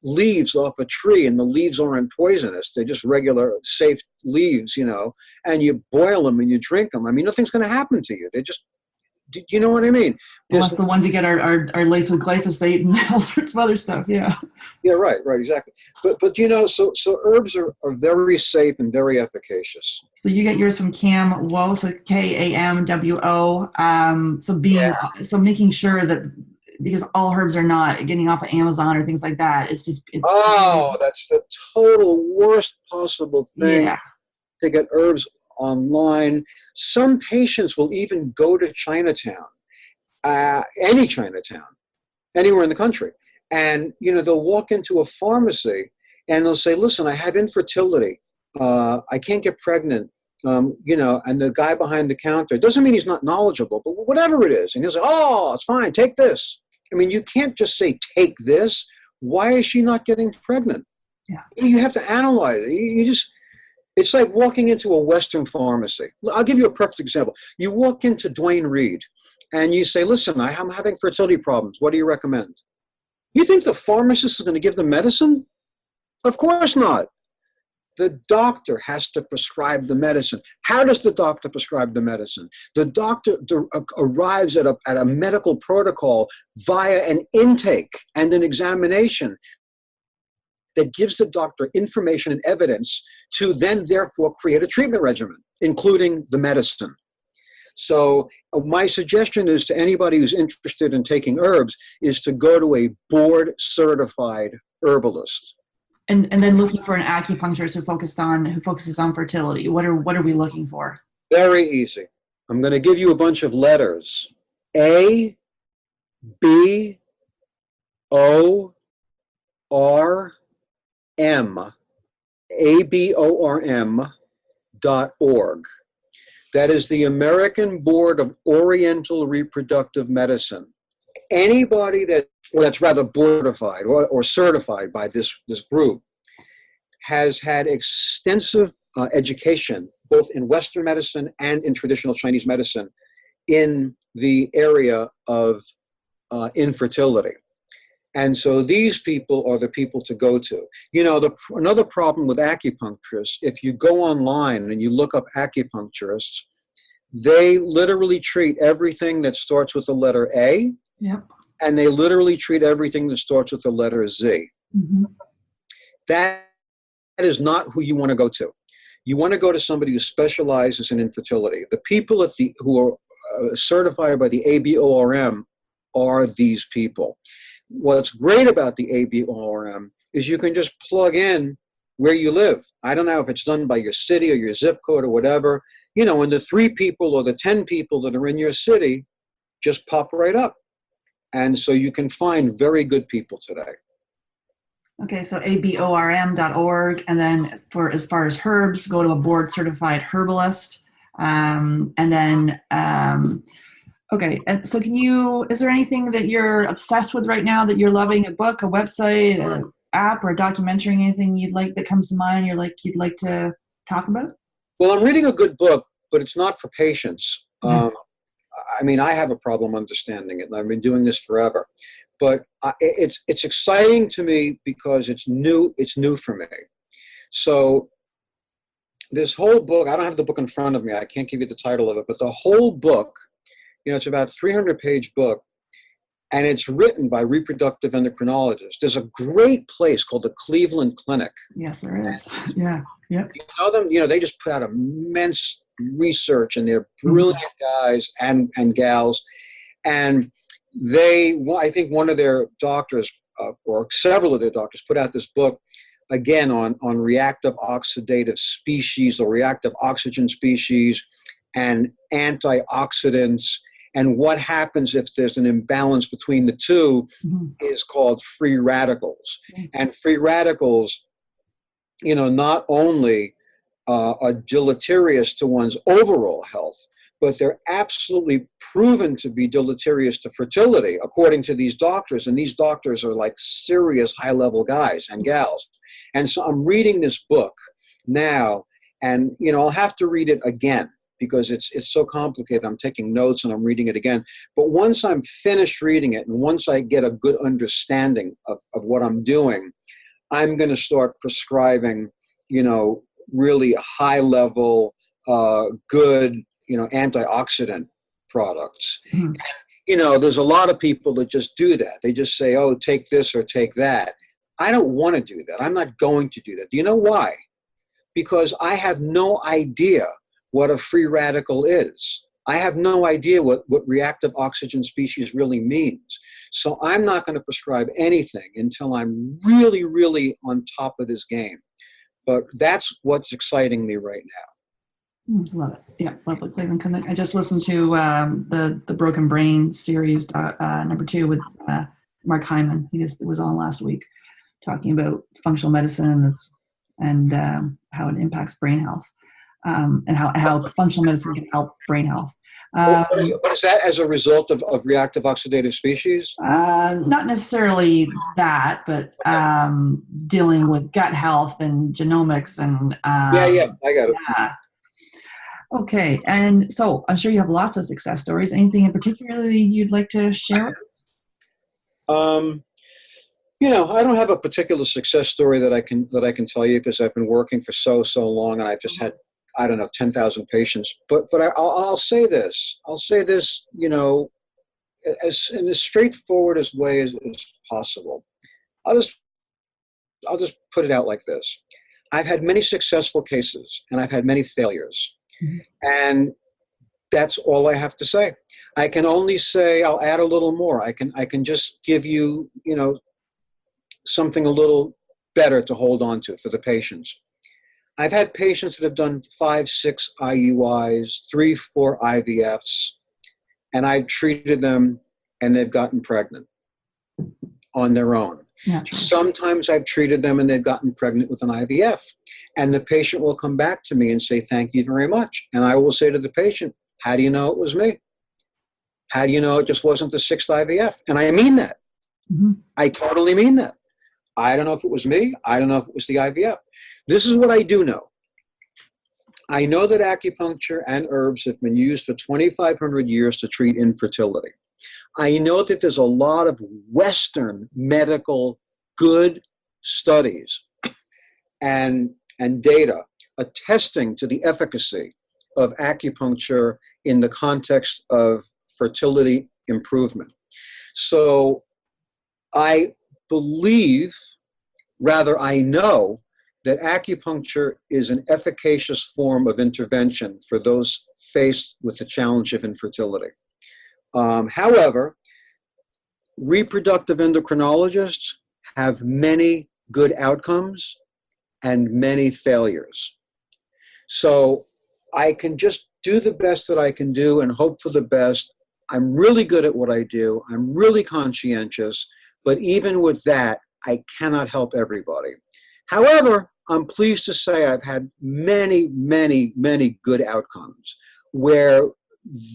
leaves off a tree and the leaves aren't poisonous, they're just regular safe leaves, and you boil them and you drink them. I mean, nothing's going to happen to you. Do you know what I mean? Unless the ones you get are laced with glyphosate and all sorts of other stuff. Yeah. Yeah, right, exactly. But so herbs are very safe and very efficacious. So you get yours from Kamwo, so KAMWO. So making sure that, because all herbs are not getting off of Amazon or things like that. That's the total worst possible thing. Yeah. To get herbs online. Some patients will even go to Chinatown, any Chinatown, anywhere in the country. And, they'll walk into a pharmacy and they'll say, listen, I have infertility. I can't get pregnant. And the guy behind the counter, doesn't mean he's not knowledgeable, but whatever it is. And he'll say, oh, it's fine, take this. I mean, you can't just say, take this. Why is she not getting pregnant? Yeah. You have to analyze it. It's like walking into a Western pharmacy. I'll give you a perfect example. You walk into Duane Reade and you say, listen, I'm having fertility problems. What do you recommend? You think the pharmacist is going to give them medicine? Of course not. The doctor has to prescribe the medicine. How does the doctor prescribe the medicine? The doctor arrives at a medical protocol via an intake and an examination that gives the doctor information and evidence to then therefore create a treatment regimen, including the medicine. So my suggestion is to anybody who's interested in taking herbs is to go to a board-certified herbalist. And then looking for an acupuncturist who focuses on fertility. What are we looking for? Very easy. I'm going to give you a bunch of letters. A, B, O, R, M, ABORM.org. That is the American Board of Oriental Reproductive Medicine. Anybody that's rather board-certified or certified by this group has had extensive education, both in Western medicine and in traditional Chinese medicine, in the area of infertility. And so these people are the people to go to. Another problem with acupuncturists, if you go online and you look up acupuncturists, they literally treat everything that starts with the letter A. Yep. And they literally treat everything that starts with the letter Z. Mm-hmm. That is not who you want to go to. You want to go to somebody who specializes in infertility. The people who are certified by the ABORM are these people. What's great about the ABORM is you can just plug in where you live. I don't know if it's done by your city or your zip code or whatever, and the 3 people or the 10 people that are in your city just pop right up. And so you can find very good people today. Okay, so ABORM.org, and then as far as herbs, go to a board-certified herbalist, and then okay. And so is there anything that you're obsessed with right now that you're loving, a book, a website, an app, or a documentary, anything that comes to mind you'd like to talk about? Well, I'm reading a good book, but it's not for patients. I have a problem understanding it, and I've been doing this forever. But it's exciting to me because it's new. It's new for me. So this whole book, I don't have the book in front of me. I can't give you the title of it, but the whole book, it's about a 300-page book, and it's written by reproductive endocrinologists. There's a great place called the Cleveland Clinic. Yes, there is. Yeah. Yep. You know them? They just put out immense research, and they're brilliant guys and gals. And I think one of their doctors, or several of their doctors, put out this book again, on reactive oxidative species or reactive oxygen species and antioxidants. And what happens if there's an imbalance between the two is called free radicals. And free radicals, not only are deleterious to one's overall health, but they're absolutely proven to be deleterious to fertility, according to these doctors. And these doctors are like serious high-level guys and gals. And so I'm reading this book now, and I'll have to read it again because it's so complicated. I'm taking notes and I'm reading it again. But once I'm finished reading it, and once I get a good understanding of what I'm doing, I'm going to start prescribing, really high-level, good, antioxidant products. There's a lot of people that just do that. They just say, oh, take this or take that. I don't want to do that. I'm not going to do that. Do you know why? Because I have no idea what a free radical is. I have no idea what reactive oxygen species really means. So I'm not going to prescribe anything until I'm really, really on top of this game. But that's what's exciting me right now. Love it. Yeah, love the Cleveland Clinic. I just listened to the Broken Brain series number 2 with Mark Hyman. He was on last week talking about functional medicine and how it impacts brain health. And how functional medicine can help brain health. What is that as a result of reactive oxidative species? Not necessarily that, but dealing with gut health and genomics and I got it. Yeah. Okay, and so I'm sure you have lots of success stories. Anything in particular you'd like to share with us? I don't have a particular success story that I can tell you because I've been working for so long, and I've just had 10,000 patients. But I'll say this. As in as straightforward as way as possible. I'll just put it out like this. I've had many successful cases, and I've had many failures. And that's all I have to say. I can only say, I'll add a little more. I can just give you, something a little better to hold on to for the patients. I've had patients that have done 5, 6 IUIs, 3, 4 IVFs, and I've treated them and they've gotten pregnant on their own. Yeah. Sometimes I've treated them and they've gotten pregnant with an IVF, and the patient will come back to me and say, thank you very much. And I will say to the patient, how do you know it was me? How do you know it just wasn't the 6th IVF? And I mean that. I totally mean that. I don't know if it was me. I don't know if it was the IVF. This is what I do know. I know that acupuncture and herbs have been used for 2,500 years to treat infertility. I know that there's a lot of Western medical good studies and data attesting to the efficacy of acupuncture in the context of fertility improvement. So I know that acupuncture is an efficacious form of intervention for those faced with the challenge of infertility. However, reproductive endocrinologists have many good outcomes and many failures. So I can just do the best that I can do and hope for the best. I'm really good at what I do. I'm really conscientious, but even with that, I cannot help everybody. However, I'm pleased to say I've had many, many, many good outcomes where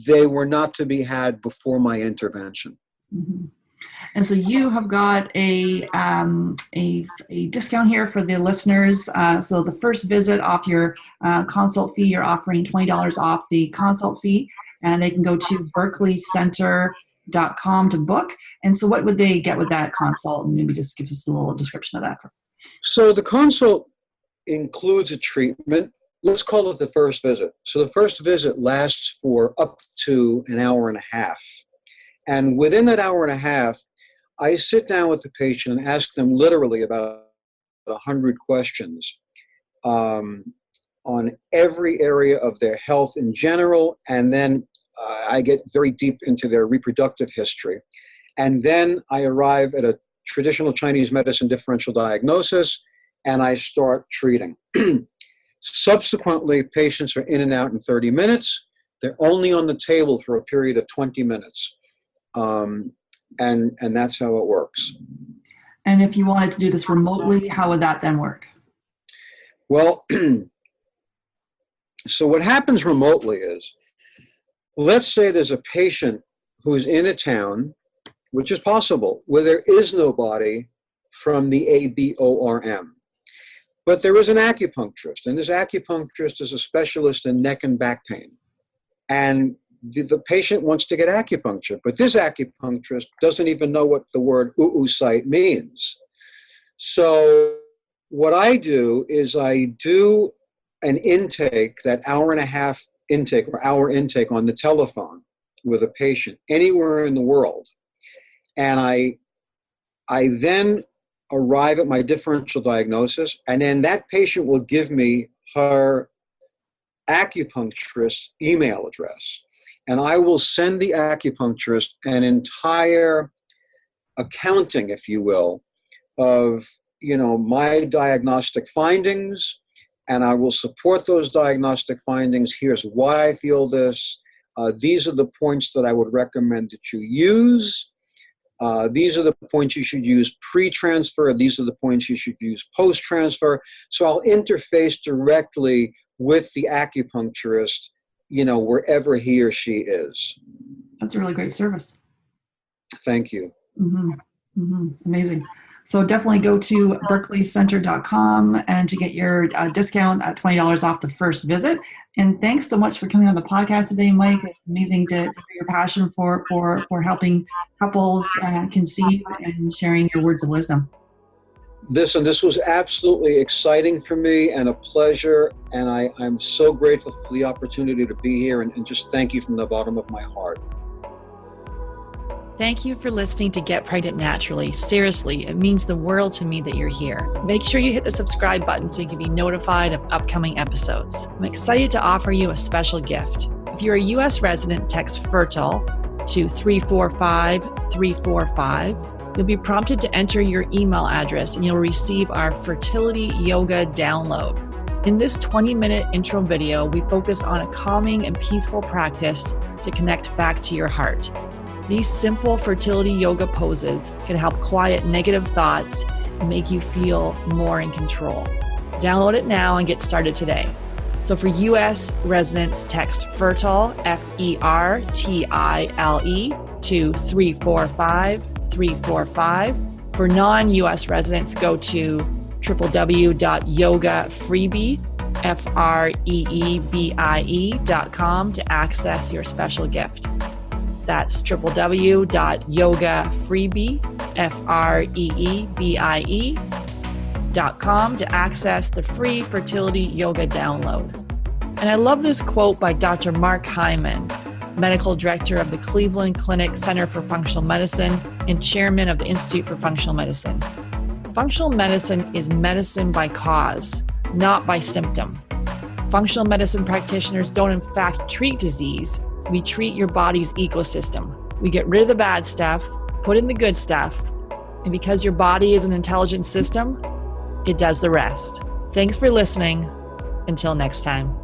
they were not to be had before my intervention. And so you have got a discount here for the listeners. So the first visit off your consult fee, you're offering $20 off the consult fee, and they can go to berkleycenter.com to book. And so what would they get with that consult? And maybe just give us a little description of that. So the consult includes a treatment. Let's call it the first visit. So the first visit lasts for up to an hour and a half. And within that hour and a half, I sit down with the patient and ask them literally about 100 questions on every area of their health in general. And then I get very deep into their reproductive history. And then I arrive at a traditional Chinese medicine differential diagnosis, and I start treating. Subsequently, patients are in and out in 30 minutes. They're only on the table for a period of 20 minutes. And that's how it works. And if you wanted to do this remotely, how would that then work? Well, so what happens remotely is, let's say there's a patient who's in a town, which is possible, where there is nobody from the ABORM. But there is an acupuncturist, and this acupuncturist is a specialist in neck and back pain. And the patient wants to get acupuncture, but this acupuncturist doesn't even know what the word oocyte means. So what I do is I do an intake, that hour and a half intake or hour intake on the telephone with a patient anywhere in the world. And I then arrive at my differential diagnosis, and then that patient will give me her acupuncturist's email address. And I will send the acupuncturist an entire accounting, if you will, of, my diagnostic findings, and I will support those diagnostic findings. Here's why I feel this. These are the points that I would recommend that you use. These are the points you should use pre-transfer. These are the points you should use post-transfer. So I'll interface directly with the acupuncturist, wherever he or she is. That's a really great service. Thank you. Mm-hmm. Mm-hmm. Amazing. So definitely go to berkleycenter.com and to get your discount at $20 off the first visit. And thanks so much for coming on the podcast today, Mike. It's amazing to hear your passion for helping couples conceive and sharing your words of wisdom. This was absolutely exciting for me and a pleasure. And I'm so grateful for the opportunity to be here, and just thank you from the bottom of my heart. Thank you for listening to Get Pregnant Naturally. Seriously, it means the world to me that you're here. Make sure you hit the subscribe button so you can be notified of upcoming episodes. I'm excited to offer you a special gift. If you're a U.S. resident, text FERTIL to 345-345. You'll be prompted to enter your email address and you'll receive our Fertility Yoga download. In this 20-minute intro video, we focus on a calming and peaceful practice to connect back to your heart. These simple fertility yoga poses can help quiet negative thoughts and make you feel more in control. Download it now and get started today. So for US residents, text FERTILE, FERTILE, to 345-345. For non-US residents, go to www.yogafreebie.com to access your special gift. That's www.yogafreebie.com to access the free fertility yoga download. And I love this quote by Dr. Mark Hyman, medical director of the Cleveland Clinic Center for Functional Medicine and chairman of the Institute for Functional Medicine. Functional medicine is medicine by cause, not by symptom. Functional medicine practitioners don't in fact treat disease. We treat your body's ecosystem. We get rid of the bad stuff, put in the good stuff, and because your body is an intelligent system, it does the rest. Thanks for listening. Until next time.